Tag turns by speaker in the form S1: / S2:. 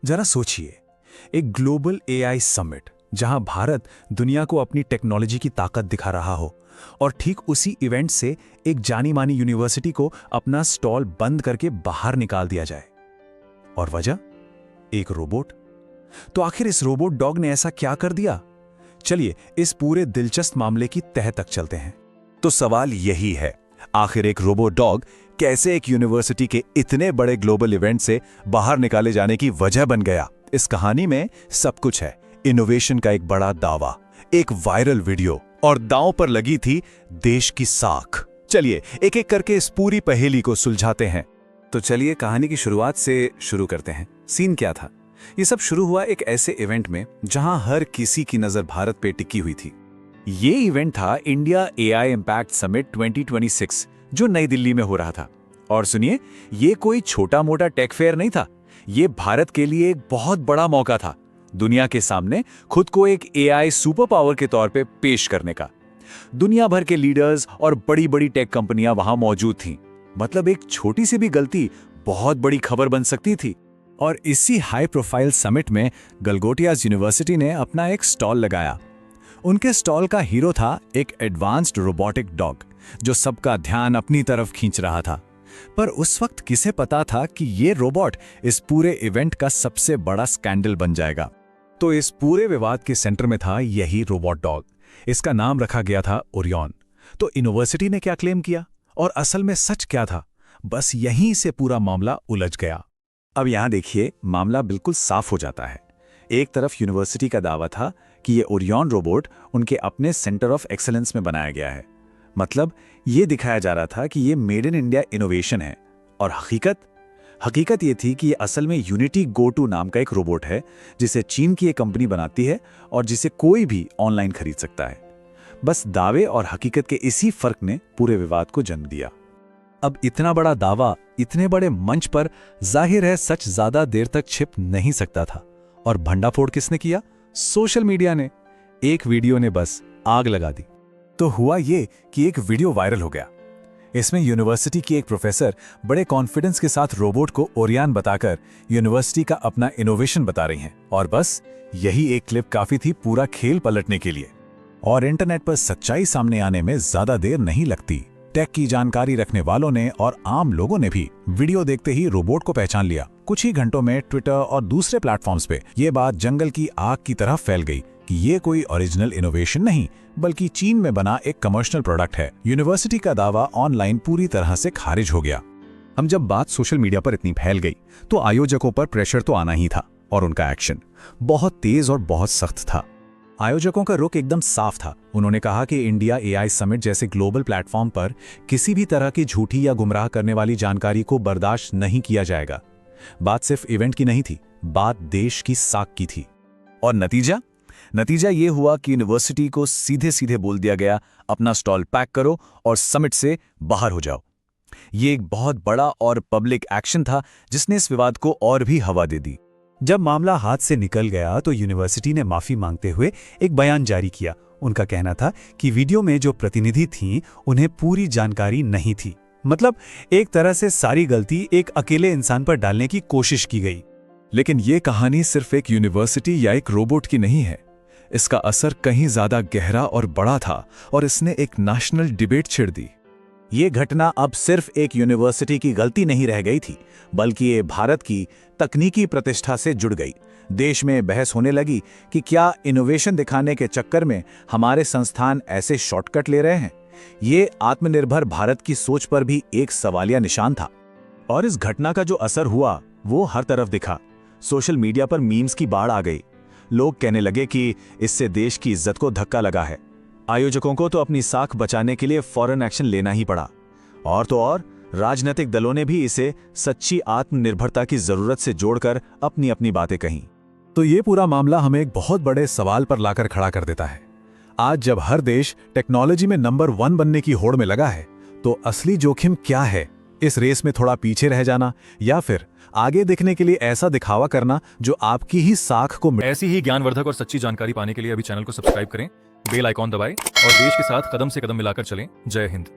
S1: जरा सोचिए, एक ग्लोबल एआई समिट जहां भारत दुनिया को अपनी टेक्नोलॉजी की ताकत दिखा रहा हो और ठीक उसी इवेंट से एक जानी मानी यूनिवर्सिटी को अपना स्टॉल बंद करके बाहर निकाल दिया जाए। और वजह? एक रोबोट। तो आखिर इस रोबोट डॉग ने ऐसा क्या कर दिया? चलिए इस पूरे दिलचस्प मामले की तह तक चलते हैं।
S2: तो सवाल यही है, आखिर एक रोबोट डॉग कैसे एक यूनिवर्सिटी के इतने बड़े ग्लोबल इवेंट से बाहर निकाले जाने की वजह बन गया? इस कहानी में सब कुछ है। इनोवेशन का एक बड़ा दावा, एक वायरल वीडियो और दांव पर लगी थी देश की साख। चलिए एक एक करके इस पूरी पहेली को सुलझाते हैं।
S1: तो चलिए कहानी की शुरुआत से शुरू करते हैं। सीन क्या था? ये सब शुरू हुआ एक ऐसे इवेंट में जहां हर किसी की नजर भारत पे टिकी हुई थी। ये इवेंट था इंडिया एआई इम्पैक्ट समिट 2026 जो नई दिल्ली में हो रहा था। और सुनिए, ये कोई छोटा मोटा टेक फेयर नहीं था। ये भारत के लिए एक बहुत बड़ा मौका था, दुनिया के सामने खुद को एक एआई सुपर पावर के तौर पे पेश करने का। दुनिया भर के लीडर्स और बड़ी बड़ी टेक कंपनियां वहां मौजूद थीं। मतलब एक छोटी सी भी गलती बहुत बड़ी खबर बन सकती थी। और इसी हाई प्रोफाइल समिट में गलगोटियाज यूनिवर्सिटी ने अपना एक स्टॉल लगाया। उनके स्टॉल का हीरो था एक एडवांस्ड रोबोटिक डॉग जो सबका ध्यान अपनी तरफ खींच रहा था। पर उस वक्त किसे पता था कि ये रोबोट इस पूरे इवेंट का सबसे बड़ा स्कैंडल बन जाएगा। तो इस पूरे विवाद के सेंटर में था यही रोबोट डॉग। इसका नाम रखा गया था ओरियन। तो यूनिवर्सिटी ने क्या क्लेम किया और असल में सच क्या था? बस यहीं से पूरा मामला उलझ गया। अब यहां देखिए, मामला बिल्कुल साफ हो जाता है। एक तरफ यूनिवर्सिटी का दावा था कि ये ओरियन रोबोट उनके अपने सेंटर ऑफ एक्सीलेंस में बनाया गया है। मतलब ये दिखाया जा रहा था कि ये मेड इन इंडिया इनोवेशन है। और हकीकत ये थी कि ये असल में यूनिटी गो टू नाम का एक रोबोट है जिसे चीन की एक कंपनी बनाती है और जिसे कोई भी ऑनलाइन खरीद सकता है। बस दावे और हकीकत के इसी फर्क ने पूरे विवाद को जन्म दिया। अब इतना बड़ा दावा इतने बड़े मंच पर, जाहिर है सच ज्यादा देर तक छिप नहीं सकता था। और भंडाफोड़ किसने किया? सोशल मीडिया ने। एक वीडियो ने बस आग लगा दी। तो हुआ ये कि एक वीडियो वायरल हो गया। इसमें यूनिवर्सिटी की एक प्रोफेसर बड़े कॉन्फिडेंस के साथ रोबोट को ओरियन बताकर यूनिवर्सिटी का अपना इनोवेशन बता रही हैं। और बस यही एक क्लिप काफी थी पूरा खेल पलटने के लिए। और इंटरनेट पर सच्चाई सामने आने में ज्यादा देर नहीं लगती। टेक की जानकारी रखने वालों ने और आम लोगों ने भी वीडियो देखते ही रोबोट को पहचान लिया। कुछ ही घंटों में ट्विटर और दूसरे प्लेटफॉर्म्स पे ये बात जंगल की आग की तरह फैल गई कि ये कोई ओरिजिनल इनोवेशन नहीं बल्कि चीन में बना एक कमर्शियल प्रोडक्ट है। यूनिवर्सिटी का दावा ऑनलाइन पूरी तरह से खारिज हो गया। हम जब बात सोशल मीडिया पर इतनी फैल गई तो आयोजकों पर प्रेशर तो आना ही था और उनका एक्शन बहुत तेज और बहुत सख्त था। आयोजकों का रुख एकदम साफ था। उन्होंने कहा कि इंडिया एआई समिट जैसे ग्लोबल प्लेटफॉर्म पर किसी भी तरह की झूठी या गुमराह करने वाली जानकारी को बर्दाश्त नहीं किया जाएगा। बात सिर्फ इवेंट की नहीं थी, बात देश की साख की थी। और नतीजा ये हुआ कि यूनिवर्सिटी को सीधे सीधे बोल दिया गया, अपना स्टॉल पैक करो और समिट से बाहर हो जाओ। ये एक बहुत बड़ा और पब्लिक एक्शन था जिसने इस विवाद को और भी हवा दे दी। जब मामला हाथ से निकल गया तो यूनिवर्सिटी ने माफी मांगते हुए एक बयान जारी किया। उनका कहना था कि वीडियो में जो प्रतिनिधि थीं उन्हें पूरी जानकारी नहीं थी। मतलब एक तरह से सारी गलती एक अकेले इंसान पर डालने की कोशिश की गई।
S2: लेकिन ये कहानी सिर्फ एक यूनिवर्सिटी या एक रोबोट की नहीं है। इसका असर कहीं ज्यादा गहरा और बड़ा था और इसने एक नेशनल डिबेट छेड़ दी।
S1: ये घटना अब सिर्फ एक यूनिवर्सिटी की गलती नहीं रह गई थी, बल्कि ये भारत की तकनीकी प्रतिष्ठा से जुड़ गई। देश में बहस होने लगी कि क्या इनोवेशन दिखाने के चक्कर में हमारे संस्थान ऐसे शॉर्टकट ले रहे हैं। ये आत्मनिर्भर भारत की सोच पर भी एक सवालिया निशान था। और इस घटना का जो असर हुआ वो हर तरफ दिखा। सोशल मीडिया पर मीम्स की बाढ़ आ गई। लोग कहने लगे कि इससे देश की इज्जत को धक्का लगा है। आयोजकों को तो अपनी साख बचाने के लिए फौरन एक्शन लेना ही पड़ा। और तो और राजनीतिक दलों ने भी इसे सच्ची आत्मनिर्भरता की जरूरत से जोड़कर अपनी अपनी बातें कहीं। तो ये पूरा मामला हमें एक बहुत बड़े सवाल पर लाकर खड़ा कर देता है। आज जब हर देश टेक्नोलॉजी में नंबर 1 बनने की होड़ में लगा है तो असली जोखिम क्या है? इस रेस में थोड़ा पीछे रह जाना या फिर आगे दिखने के लिए ऐसा दिखावा करना जो आपकी ही साख को
S3: ऐसी ही ज्ञानवर्धक और सच्ची जानकारी पाने के लिए अभी चैनल को सब्सक्राइब करें, बेल आइकॉन दबाएं और देश के साथ कदम से कदम मिलाकर चलें। जय हिंद।